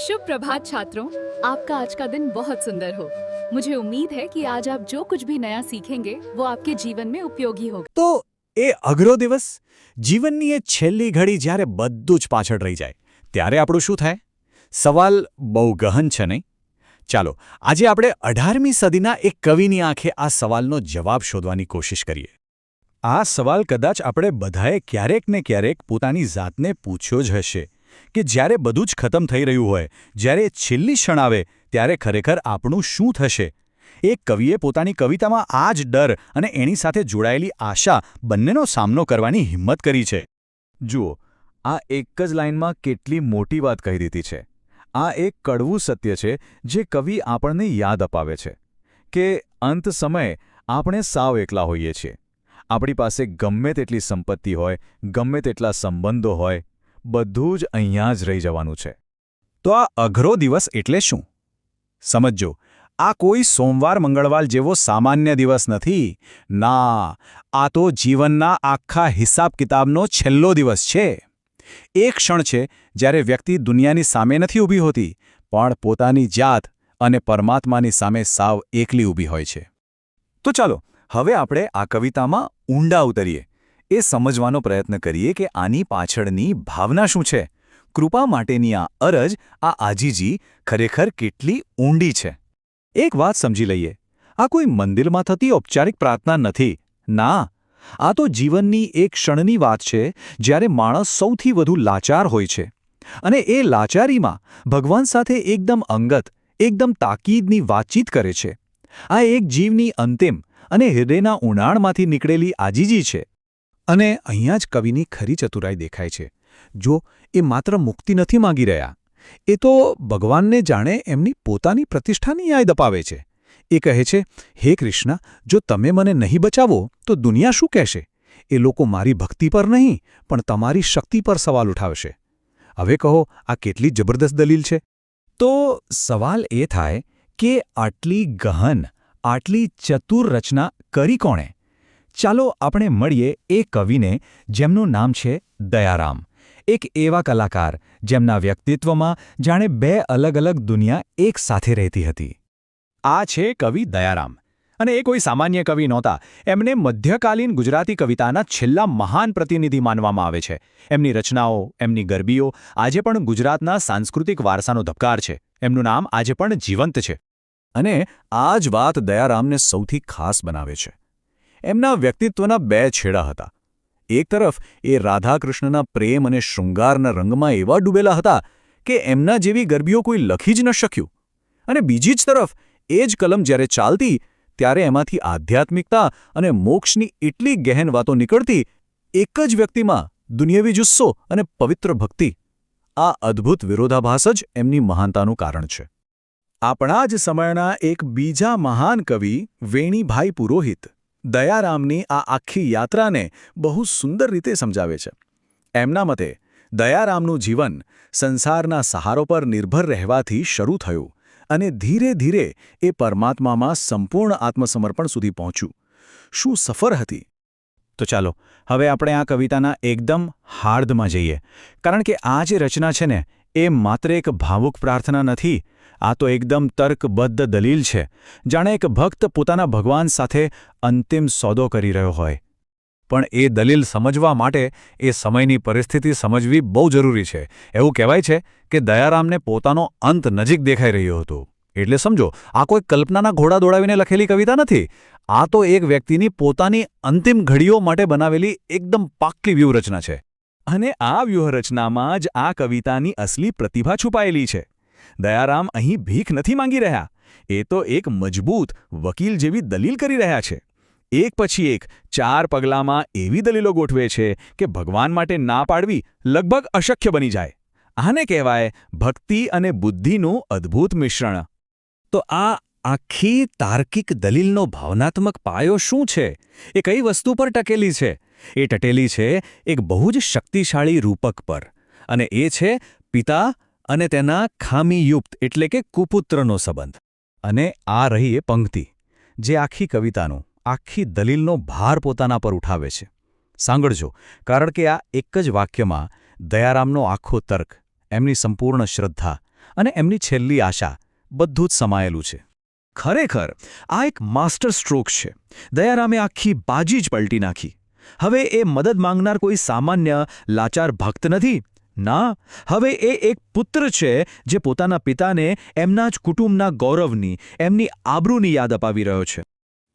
शुभ प्रभात छात्रों, आपका आज का दिन बहुत सुंदर हो। मुझे उम्मीद है कि आज आप जो कुछ भी नया सीखेंगे वो आपके जीवन में उपयोगी होगा। તો એ અઘરો દિવસ જીવનની એ છેલ્લી ઘડી જ્યારે બધું જ પાછળ રહી જાય ત્યારે આપણું શું થાય? સવાલ બહુ ગહન છે નહીં? ચાલો આજે આપણે 18મી સદીના એક કવિની આંખે આ સવાલનો જવાબ શોધવાની કોશિશ કરીએ. આ સવાલ કદાચ આપણે બધાએ ક્યારેક ને ક્યારેક પોતાની જાતને પૂછ્યો જ હશે કે જ્યારે બધું જ ખતમ થઈ રહ્યું હોય, જ્યારે છેલ્લી ક્ષણ આવે ત્યારે ખરેખર આપણું શું થશે? એક કવિએ પોતાની કવિતામાં આ જ ડર અને એની સાથે જોડાયેલી આશા બંનેનો સામનો કરવાની હિંમત કરી છે. જુઓ, આ એક જ લાઇનમાં કેટલી મોટી વાત કહી દીધી છે. આ એક કડવું સત્ય છે જે કવિ આપણને યાદ અપાવે છે કે અંત સમયે આપણે સાવ એકલા હોઈએ છીએ. આપણી પાસે ગમે તેટલી સંપત્તિ હોય, ગમે તેટલા સંબંધો હોય, બધું જ અહીંયા જ રહી જવાનું છે. તો આ અઘરો દિવસ એટલે શું? સમજો, આ કોઈ સોમવાર મંગળવાર જેવો સામાન્ય દિવસ નથી. ના, આ તો જીવનના આખા હિસાબ કિતાબનો છેલ્લો દિવસ છે. એક ક્ષણ છે જ્યારે વ્યક્તિ દુનિયાની સામે નથી ઊભી હોતી, પણ પોતાની જાત અને પરમાત્માની સામે સાવ એકલી ઊભી હોય છે. તો ચાલો હવે આપણે આ કવિતામાં ઊંડા ઉતરીએ, એ સમજવાનો પ્રયત્ન કરીએ કે આની પાછળની ભાવના શું છે. કૃપા માટેની આ અરજ, આ આજીજી ખરેખર કેટલી ઊંડી છે. એક વાત સમજી લઈએ, આ કોઈ મંદિરમાં થતી ઔપચારિક પ્રાર્થના નથી. ના, આ તો જીવનની એક ક્ષણની વાત છે જ્યારે માણસ સૌથી વધુ લાચાર હોય છે અને એ લાચારીમાં ભગવાન સાથે એકદમ અંગત, એકદમ તાકીદની વાતચીત કરે છે. આ એક જીવની અંતિમ અને હૃદયના ઊંડાણમાંથી નીકળેલી આજીજી છે. અને અહીંયા જ કવિની ખરી ચતુરાઈ દેખાય છે. જો એ માત્ર મુક્તિ નથી માંગી રહ્યા, એ તો ભગવાનને જાણે એમની પોતાની પ્રતિષ્ઠાની યાદ અપાવે છે. એ કહે છે, હે કૃષ્ણ, જો તમે મને નહીં બચાવો તો દુનિયા શું કહેશે? એ લોકો મારી ભક્તિ પર નહીં પણ તમારી શક્તિ પર સવાલ ઉઠાવશે. હવે કહો, આ કેટલી જબરદસ્ત દલીલ છે? તો સવાલ એ થાય કે આટલી ગહન, આટલી ચતુર રચના કરી કોણે? ચાલો આપણે મળીએ એ કવિને જેમનું નામ છે દયારામ. એક એવા કલાકાર જેમના વ્યક્તિત્વમાં જાણે બે અલગ અલગ દુનિયા એક સાથે રહેતી હતી. આ છે કવિ દયારામ. અને એ કોઈ સામાન્ય કવિ નહોતા. એમને મધ્યકાલીન ગુજરાતી કવિતાના છેલ્લા મહાન પ્રતિનિધિ માનવામાં આવે છે. એમની રચનાઓ, એમની ગરબીઓ આજે પણ ગુજરાતના સાંસ્કૃતિક વારસાનો ધબકાર છે. એમનું નામ આજે પણ જીવંત છે. અને આ જ વાત દયારામને સૌથી ખાસ બનાવે છે. એમના વ્યક્તિત્વના બે છેડા હતા. એક તરફ એ રાધાકૃષ્ણના પ્રેમ અને શૃંગારના રંગમાં એવા ડૂબેલા હતા કે એમના જેવી ગરબીઓ કોઈ લખી જ ન શક્યું. અને બીજી જ તરફ એ જ કલમ જ્યારે ચાલતી ત્યારે એમાંથી આધ્યાત્મિકતા અને મોક્ષની એટલી ગહેન વાતો નીકળતી, એક જ વ્યક્તિમાં દુનિયાવી જુસ્સો અને પવિત્ર ભક્તિ. આ અદ્ભુત વિરોધાભાસ જ એમની મહાનતાનું કારણ છે. આપણા જ સમયના એક બીજા મહાન કવિ વેણીભાઈ પુરોહિત દયારામની આ આખી યાત્રાને બહુ સુંદર રીતે સમજાવે છે. એમના મતે દયારામનું જીવન સંસારના સહારો પર નિર્ભર રહેવાથી શરૂ થયું અને ધીરે ધીરે એ પરમાત્મામાં સંપૂર્ણ આત્મસમર્પણ સુધી પહોંચ્યું. શું સફર હતી! તો ચાલો હવે આપણે આ કવિતાના એકદમ હાર્દમાં જઈએ, કારણ કે આ જે રચના છે ને, એ માત્ર એક ભાવુક પ્રાર્થના નથી. આ તો એકદમ તર્કબદ્ધ દલીલ છે, જાણે એક ભક્ત પોતાના ભગવાન સાથે અંતિમ સોદો કરી રહ્યો હોય. પણ એ દલીલ સમજવા માટે એ સમયની પરિસ્થિતિ સમજવી બહુ જરૂરી છે. એવું કહેવાય છે કે દયારામને પોતાનો અંત નજીક દેખાઈ રહ્યો હતો. એટલે સમજો, આ કોઈ કલ્પનાના ઘોડા દોડાવીને લખેલી કવિતા નથી. આ તો એક વ્યક્તિની પોતાની અંતિમ ઘડીઓ માટે બનાવેલી એકદમ પાક્કી વ્યૂહરચના છે. અને આ વ્યૂહરચનામાં જ આ કવિતાની અસલી પ્રતિભા છુપાયેલી છે. દયારામ અહીં ભીખ નથી માંગી રહ્યા. એ તો એક મજબૂત વકીલ જેવી દલીલ કરી રહ્યા છે. એક પછી એક 4 પગલામાં એવી દલીલો ગોઠવે છે કે ભગવાન માટે ના પાડવી લગભગ અશક્ય બની જાય. આને કહેવાય ભક્તિ અને બુદ્ધિનું અદ્ભુત મિશ્રણ. તો આ આખી તાર્કિક દલીલનો ભાવનાત્મક પાયો શું છે? એ કઈ વસ્તુ પર ટકેલી છે? એ ટટેલી છે એક બહુ જ શક્તિશાળી રૂપક પર, અને એ છે પિતા અને તેના ખામીયુક્ત એટલે કે કુપુત્રનો સંબંધ. અને આ રહી એ પંક્તિ જે આખી કવિતાનો, આખી દલીલનો ભાર પોતાના પર ઉઠાવે છે. સાંભળજો, કારણ કે આ એક જ વાક્યમાં દયારામનો આખો તર્ક, એમની સંપૂર્ણ શ્રદ્ધા અને એમની છેલ્લી આશા બધું જ સમાયેલું છે. ખરેખર આ એક માસ્ટર સ્ટ્રોક છે. દયારામે આખી બાજી જ પલટી નાખી. હવે એ મદદ માંગનાર કોઈ સામાન્ય લાચાર ભક્ત નથી. ના, હવે એ એક પુત્ર છે જે પોતાના પિતાને એમના જ કુટુંબના ગૌરવની, એમની આબરૂની યાદ અપાવી રહ્યો છે.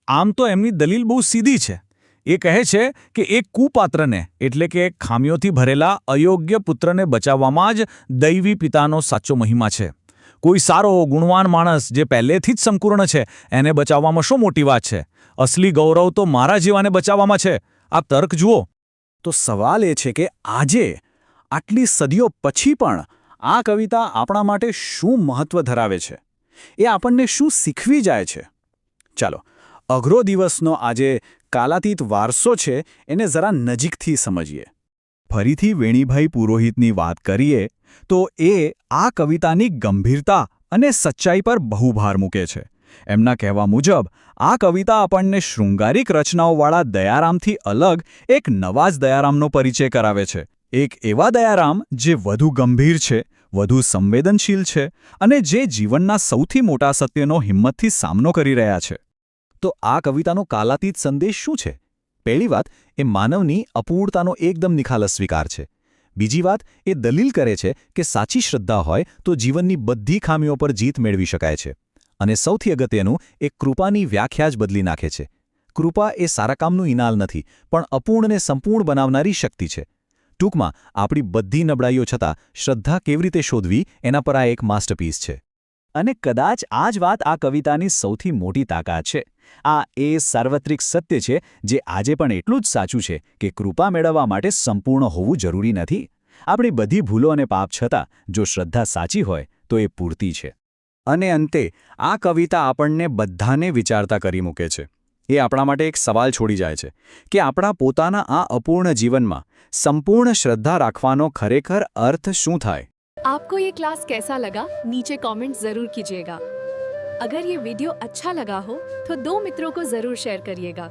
આમ તો એમની દલીલ બહુ સીધી છે. એ કહે છે કે એક કુપાત્રને એટલે કે ખામીઓથી ભરેલા અયોગ્ય પુત્રને બચાવવામાં જ દૈવી પિતાનો સાચો મહિમા છે. કોઈ સારો ગુણવાન માણસ જે પહેલેથી જ સંપૂર્ણ છે એને બચાવવામાં શું મોટી વાત છે? અસલી ગૌરવ તો મારા જીવાને બચાવવામાં છે. આ તર્ક જુઓ. તો સવાલ એ છે કે આજે આટલી સદીઓ પછી પણ આ કવિતા આપણા માટે શું મહત્વ ધરાવે છે? એ આપણને શું શીખવી જાય છે? ચાલો, અઘરો દિવસનો આજે કાલાતીત વારસો છે એને જરા નજીકથી સમજીએ. ફરીથી વેણીભાઈ પુરોહિતની વાત કરીએ તો એ આ કવિતાની ગંભીરતા અને સચ્ચાઈ પર બહુ ભાર મૂકે છે. એમના કહેવા મુજબ આ કવિતા આપણને શૃંગારિક રચનાઓવાળા દયારામથી અલગ એક નવા જ દયારામનો પરિચય કરાવે છે. એક એવા દયારામ જે વધુ ગંભીર છે, વધુ સંવેદનશીલ છે અને જે જીવનના સૌથી મોટા સત્યનો હિંમતથી સામનો કરી રહ્યા છે. તો આ કવિતાનો કાલાતીત સંદેશ શું છે? પહેલી વાત એ માનવની અપૂર્ણતાનો એકદમ નિખાલસ સ્વીકાર છે. બીજી વાત એ દલીલ કરે છે કે સાચી શ્રદ્ધા હોય તો જીવનની બધી ખામીઓ પર જીત મેળવી શકાય છે. અને સૌથી અગત્યનું એ કૃપાની વ્યાખ્યા જ બદલી નાખે છે. કૃપા એ સારા કામનું ઇનાલ નથી, પણ અપૂર્ણને સંપૂર્ણ બનાવનારી શક્તિ છે. ટૂંકમાં આપણી બધી નબળાઈઓ છતાં શ્રદ્ધા કેવી રીતે શોધવી એના પર આ એક માસ્ટરપીસ છે. અને કદાચ આ જ વાત આ કવિતાની સૌથી મોટી તાકાત છે. આ એ સાર્વત્રિક સત્ય છે જે આજે પણ એટલું જ સાચું છે કે કૃપા મેળવવા માટે સંપૂર્ણ હોવું જરૂરી નથી. આપણી બધી ભૂલો અને પાપ છતાં જો શ્રદ્ધા સાચી હોય તો એ પૂરતી છે. અને અંતે આ કવિતા આપણને બધાને વિચારતા કરી મૂકે છે. એ આપણા માટે એક સવાલ છોડી જાય છે કે આપણા પોતાના આ અપૂર્ણ જીવનમાં સંપૂર્ણ શ્રદ્ધા રાખવાનો ખરેખર અર્થ શું થાય? आपको ये क्लास कैसा लगा नीचे कमेंट जरूर कीजिएगा. अगर ये वीडियो अच्छा लगा हो तो 2 मित्रों को जरूर शेयर करिएगा.